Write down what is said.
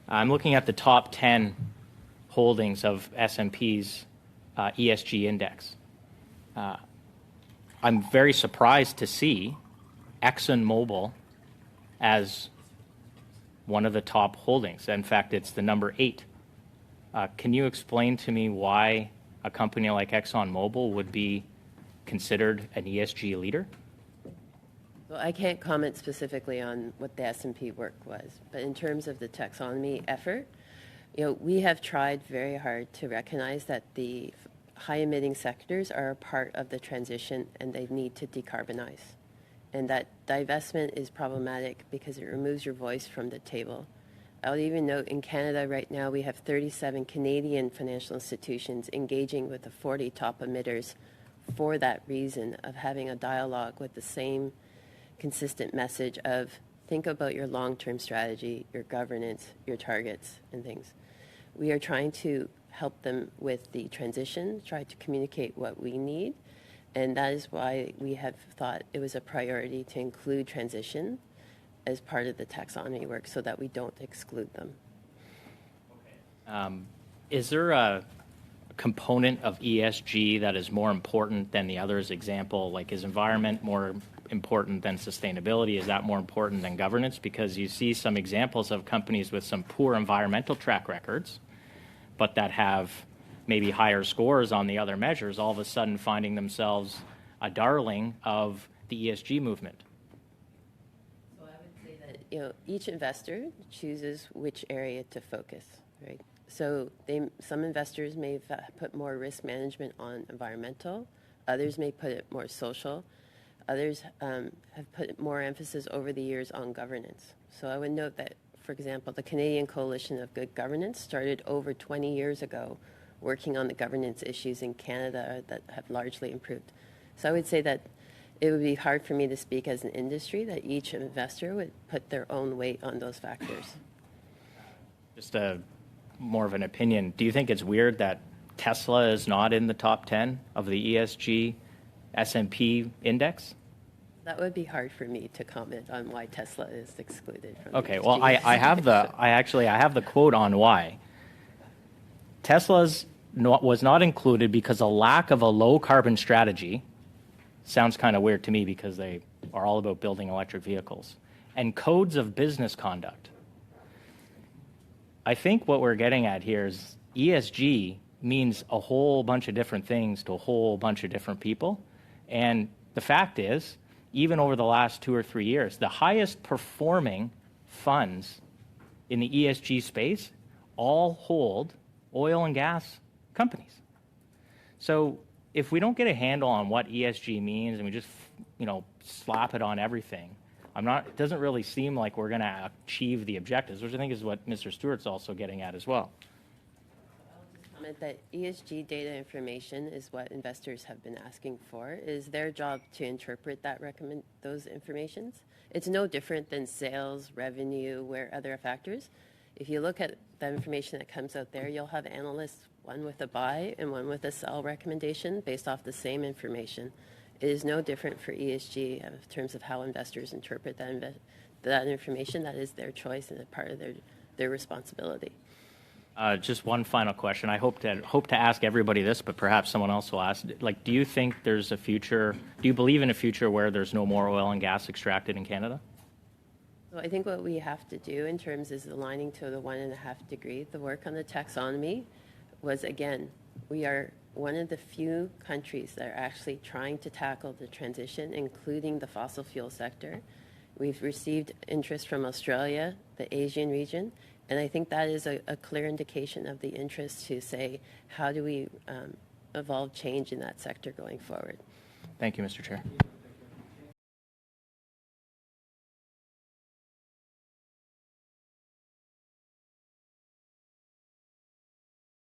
I'm looking at the top 10 holdings of S&P's ESG index. I'm very surprised to see ExxonMobil as one of the top holdings. In fact, it's the number 8. Can you explain to me why a company like ExxonMobil would be considered an ESG leader? Well, I can't comment specifically on what the S&P work was, but in terms of the taxonomy effort, we have tried very hard to recognize that the high-emitting sectors are a part of the transition and they need to decarbonize. And that divestment is problematic because it removes your voice from the table. I'll even note in Canada right now we have 37 Canadian financial institutions engaging with the 40 top emitters for that reason of having a dialogue with the same consistent message of think about your long-term strategy, your governance, your targets, and things. We are trying to help them with the transition, try to communicate what we need, and that is why we have thought it was a priority to include transition as part of the taxonomy work so that we don't exclude them. Okay. Is there a component of ESG that is more important than the others? Example, like is environment more important than sustainability? Is that more important than governance? Because you see some examples of companies with some poor environmental track records, but that have maybe higher scores on the other measures, all of a sudden finding themselves a darling of the ESG movement. So I would say that each investor chooses which area to focus, right? So some investors may put more risk management on environmental, others may put it more social, others have put more emphasis over the years on governance. So I would note that, for example, the Canadian Coalition of Good Governance started over 20 years ago working on the governance issues in Canada that have largely improved. So I would say that it would be hard for me to speak as an industry that each investor would put their own weight on those factors. Just more of an opinion. Do you think it's weird that Tesla is not in the top 10 of the ESG S&P index? That would be hard for me to comment on why Tesla is excluded from Okay, ESG. well, I have the quote on why. Tesla's was not included because a lack of a low carbon strategy. Sounds kind of weird to me because they are all about building electric vehicles. And codes of business conduct. I think what we're getting at here is ESG means a whole bunch of different things to a whole bunch of different people. And the fact is, even over the last 2 or 3 years, the highest performing funds in the ESG space all hold oil and gas companies. So if we don't get a handle on what ESG means and we just, slap it on everything, it doesn't really seem like we're going to achieve the objectives, which I think is what Mr. Stewart's also getting at as well. I'll just comment that ESG data information is what investors have been asking for. It is their job to interpret those informations. It's no different than sales, revenue, where other factors. If you look at the information that comes out there, you'll have analysts, one with a buy and one with a sell recommendation based off the same information. It is no different for ESG in terms of how investors interpret that information. That is their choice and a part of their responsibility. Just one final question. I hope to ask everybody this, but perhaps someone else will ask. Do you think there's a future? Do you believe in a future where there's no more oil and gas extracted in Canada? So I think what we have to do in terms is aligning to the 1.5 degree. The work on the taxonomy was, again, we are one of the few countries that are actually trying to tackle the transition, including the fossil fuel sector. We've received interest from Australia, the Asian region, and I think that is a clear indication of the interest to say, how do we evolve change in that sector going forward? Thank you, Mr. Chair.